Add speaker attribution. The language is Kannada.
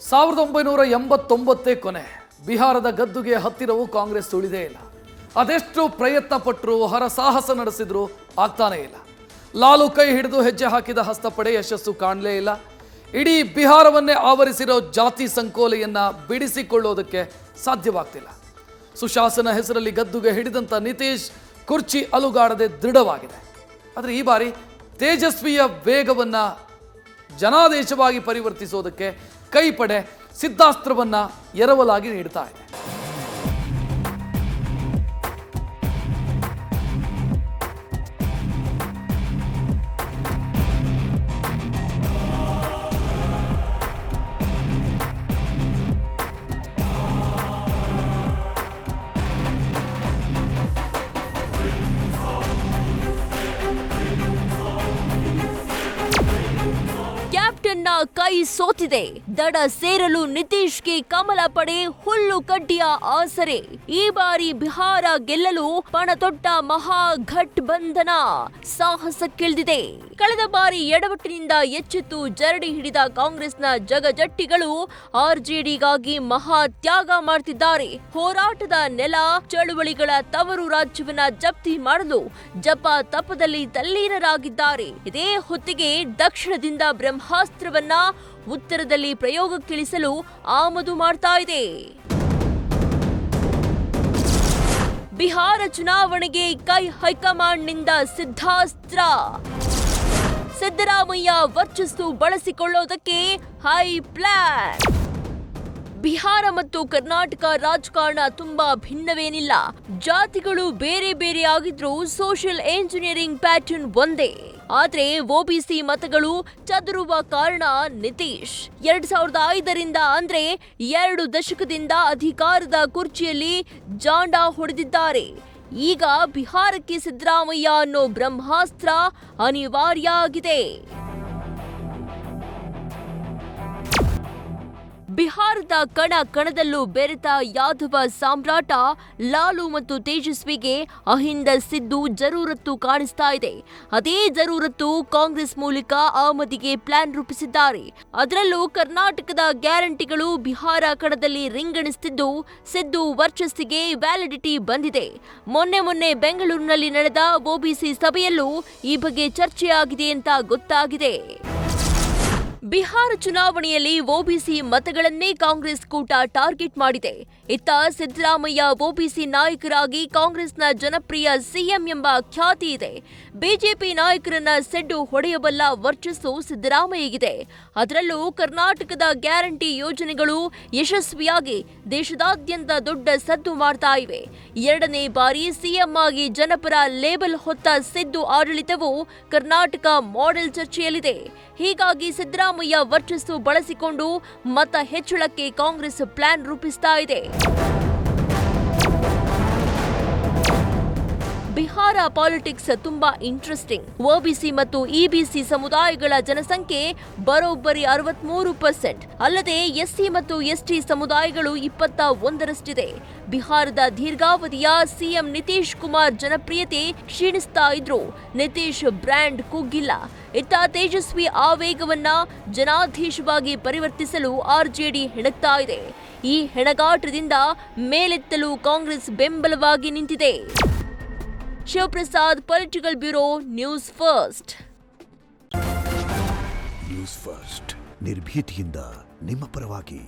Speaker 1: 1989 ಕೊನೆ. ಬಿಹಾರದ ಗದ್ದುಗೆ ಹತ್ತಿರವೂ ಕಾಂಗ್ರೆಸ್ ಉಳಿದೇ ಇಲ್ಲ. ಅದೆಷ್ಟು ಪ್ರಯತ್ನ ಪಟ್ಟರು, ಹರಸಾಹಸ ನಡೆಸಿದ್ರು ಆಗ್ತಾನೇ ಇಲ್ಲ. ಲಾಲು ಕೈ ಹಿಡಿದು ಹೆಜ್ಜೆ ಹಾಕಿದ ಹಸ್ತಪಡೆ ಯಶಸ್ಸು ಕಾಣಲೇ ಇಲ್ಲ. ಇಡೀ ಬಿಹಾರವನ್ನೇ ಆವರಿಸಿರೋ ಜಾತಿ ಸಂಕೋಲೆಯನ್ನ ಬಿಡಿಸಿಕೊಳ್ಳೋದಕ್ಕೆ ಸಾಧ್ಯವಾಗ್ತಿಲ್ಲ. ಸುಶಾಸನ ಹೆಸರಲ್ಲಿ ಗದ್ದುಗೆ ಹಿಡಿದಂಥ ನಿತೀಶ್ ಕುರ್ಚಿ ಅಲುಗಾಡದೆ ದೃಢವಾಗಿದೆ. ಆದರೆ ಈ ಬಾರಿ ತೇಜಸ್ವಿಯ ವೇಗವನ್ನ ಜನಾದೇಶವಾಗಿ ಪರಿವರ್ತಿಸೋದಕ್ಕೆ ಕೈಪಡೆ ಸಿದ್ಧಾಸ್ತ್ರವನ್ನ ಎರವಲಾಗಿ ನೀಡ್ತಾ ಇದೆ.
Speaker 2: ಕ್ಯಾಪ್ಟನ್ನ ಕೈ ಸೋತಿದೆ. ದಡ ಸೇರಲು ನಿತೀಶ್ಗೆ ಕಮಲ ಪಡೆ ಹುಲ್ಲು ಕಡ್ಡಿಯ ಆಸರೆ. ಈ ಬಾರಿ ಬಿಹಾರ ಗೆಲ್ಲಲು ಪಣತೊಟ್ಟ ಮಹಾ ಘಟ್ ಬಂಧನ ಸಾಹಸಕ್ಕಿಳಿದಿದೆ. ಕಳೆದ ಬಾರಿ ಎಡವಟ್ಟಿನಿಂದ ಎಚ್ಚೆತ್ತು ಜರಡಿ ಹಿಡಿದ ಕಾಂಗ್ರೆಸ್ನ ಜಗಜಟ್ಟಿಗಳು ಆರ್ಜೆಡಿಗಾಗಿ ಮಹಾ ತ್ಯಾಗ ಮಾಡ್ತಿದ್ದಾರೆ. ಹೋರಾಟದ ನೆಲ, ಚಳುವಳಿಗಳ ತವರು ರಾಜ್ಯವನ್ನ ಜಪ್ತಿ ಮಾಡಲು ಜಪ ತಪದಲ್ಲಿ ತಲ್ಲೀನರಾಗಿದ್ದಾರೆ. ಇದೇ ಹೊತ್ತಿಗೆ ದಕ್ಷಿಣದಿಂದ ಬ್ರಹ್ಮಾಸ್ತ್ರವನ್ನ ಉತ್ತರದಲ್ಲಿ ಪ್ರಯೋಗಕ್ಕಿಳಿಸಲು ಆಮದು ಮಾಡ್ತಾ ಇದೆ. ಬಿಹಾರ ಚುನಾವಣೆಗೆ ಕೈ ಹೈಕಮಾಂಡ್ನಿಂದ ಸಿದ್ಧಾಸ್ತ್ರ. ಸಿದ್ದರಾಮಯ್ಯ ವರ್ಚಸ್ಸು ಬಳಸಿಕೊಳ್ಳೋದಕ್ಕೆ ಹೈ ಪ್ಲಾನ್. ಬಿಹಾರ ಮತ್ತು ಕರ್ನಾಟಕ ರಾಜಕಾರಣ ತುಂಬಾ ಭಿನ್ನವೇನಿಲ್ಲ. ಜಾತಿಗಳು ಬೇರೆ ಬೇರೆ ಆಗಿದ್ರೂ ಸೋಷಿಯಲ್ ಎಂಜಿನಿಯರಿಂಗ್ ಪ್ಯಾಟರ್ನ್ ಒಂದೇ. ಆದ್ರೆ ಒಬಿಸಿ ಮತಗಳು ಚದುರುವ ಕಾರಣ ನಿತೀಶ್ 2005ರಿಂದ ಅಂದ್ರೆ 2 ದಶಕದಿಂದ ಅಧಿಕಾರದ ಕುರ್ಚಿಯಲ್ಲಿ ಜಾಂಡ ಹೊಡೆದಿದ್ದಾರೆ. ಈಗ ಬಿಹಾರಕ್ಕೆ ಸಿದ್ದರಾಮಯ್ಯ ಅನ್ನೋ ಬ್ರಹ್ಮಾಸ್ತ್ರ ಅನಿವಾರ್ಯ ಆಗಿದೆ. ಬಿಹಾರದ ಕಣ ಕಣದಲ್ಲೂ ಬೆರೆತ ಯಾದವ ಸಾಮ್ರಾಟ ಲಾಲು ಮತ್ತು ತೇಜಸ್ವಿಗೆ ಅಹಿಂದ ಸಿದ್ದು ಜರೂರತ್ತು ಕಾಣಿಸ್ತಾ ಇದೆ. ಅದೇ ಜರೂರತ್ತು ಕಾಂಗ್ರೆಸ್ ಮೂಲಕ ಆಮದಿಗೆ ಪ್ಲಾನ್ ರೂಪಿಸಿದ್ದಾರೆ. ಅದರಲ್ಲೂ ಕರ್ನಾಟಕದ ಗ್ಯಾರಂಟಿಗಳು ಬಿಹಾರ ಕಣದಲ್ಲಿ ರಿಂಗಣಿಸುತ್ತಿದ್ದು ಸಿದ್ದು ವರ್ಚಸ್ಸಿಗೆ ವ್ಯಾಲಿಡಿಟಿ ಬಂದಿದೆ. ಮೊನ್ನೆ ಬೆಂಗಳೂರಿನಲ್ಲಿ ನಡೆದ ಒಬಿಸಿ ಸಭೆಯಲ್ಲೂ ಈ ಬಗ್ಗೆ ಚರ್ಚೆಯಾಗಿದೆ ಅಂತ ಗೊತ್ತಾಗಿದೆ. ಬಿಹಾರ ಚುನಾವಣೆಯಲ್ಲಿ ಒಬಿಸಿ ಮತಗಳನ್ನೇ ಕಾಂಗ್ರೆಸ್ ಕೂಟ ಟಾರ್ಗೆಟ್ ಮಾಡಿದೆ. ಇತ್ತ ಸಿದ್ದರಾಮಯ್ಯ ಒಬಿಸಿ ನಾಯಕರಾಗಿ ಕಾಂಗ್ರೆಸ್ನ ಜನಪ್ರಿಯ ಸಿಎಂ ಎಂಬ ಖ್ಯಾತಿ ಇದೆ. ಬಿಜೆಪಿ ನಾಯಕರನ್ನ ಸೆಡ್ಡು ಹೊಡೆಯಬಲ್ಲ ವರ್ಚಸ್ಸು ಸಿದ್ದರಾಮಯ್ಯಗಿದೆ. ಅದರಲ್ಲೂ ಕರ್ನಾಟಕದ ಗ್ಯಾರಂಟಿ ಯೋಜನೆಗಳು ಯಶಸ್ವಿಯಾಗಿ ದೇಶದಾದ್ಯಂತ ದೊಡ್ಡ ಸದ್ದು ಮಾಡ್ತಾ ಇವೆ. 2ನೇ ಬಾರಿ ಸಿಎಂ ಆಗಿ ಜನಪರ ಲೇಬಲ್ ಹೊತ್ತ ಸಿದ್ದು ಆಡಳಿತವು ಕರ್ನಾಟಕ ಮಾಡೆಲ್ ಚರ್ಚೆಯಲ್ಲಿದೆ. ಹೀಗಾಗಿ ಸಿದ್ದರಾಮಯ್ಯ ವರ್ಚಸ್ಸು ಬಳಸಿಕೊಂಡು ಮತ ಹೆಚ್ಚಳಕ್ಕೆ ಕಾಂಗ್ರೆಸ್ ಪ್ಲಾನ್ ರೂಪಿಸ್ತಾ ಇದೆ. ಬಿಹಾರ ಪಾಲಿಟಿಕ್ಸ್ ತುಂಬಾ ಇಂಟ್ರೆಸ್ಟಿಂಗ್. ಒಬಿಸಿ ಮತ್ತು ಇಬಿಸಿ ಸಮುದಾಯಗಳ ಜನಸಂಖ್ಯೆ ಬರೋಬ್ಬರಿ 63%. ಅಲ್ಲದೆ ಎಸ್ಸಿ ಮತ್ತು ಎಸ್ಟಿ ಸಮುದಾಯಗಳು 21ರಷ್ಟಿದೆ. ಬಿಹಾರದ ದೀರ್ಘಾವಧಿಯ ಸಿಎಂ ನಿತೀಶ್ ಕುಮಾರ್ ಜನಪ್ರಿಯತೆ ಕ್ಷೀಣಿಸ್ತಾ ಇದ್ರು ನಿತೀಶ್ ಬ್ರ್ಯಾಂಡ್ ಕುಗ್ಗಿಲ್ಲ. ಇತ್ತ ತೇಜಸ್ವಿ ಆವೇಗವನ್ನ ಜನಾಧೀಶವಾಗಿ ಪರಿವರ್ತಿಸಲು ಆರ್ಜೆಡಿ ಹೆಣಗ್ತಾ ಇದೆ. ಈ ಹೆಣಗಾಟದಿಂದ ಮೇಲೆತ್ತಲು ಕಾಂಗ್ರೆಸ್ ಬೆಂಬಲವಾಗಿ ನಿಂತಿದೆ. Shivaprasad, political bureau, news first.
Speaker 3: News first ನಿರ್ಭೀತಿಯಿಂದ ನಿಮ್ಮ ಪರವಾಗಿ.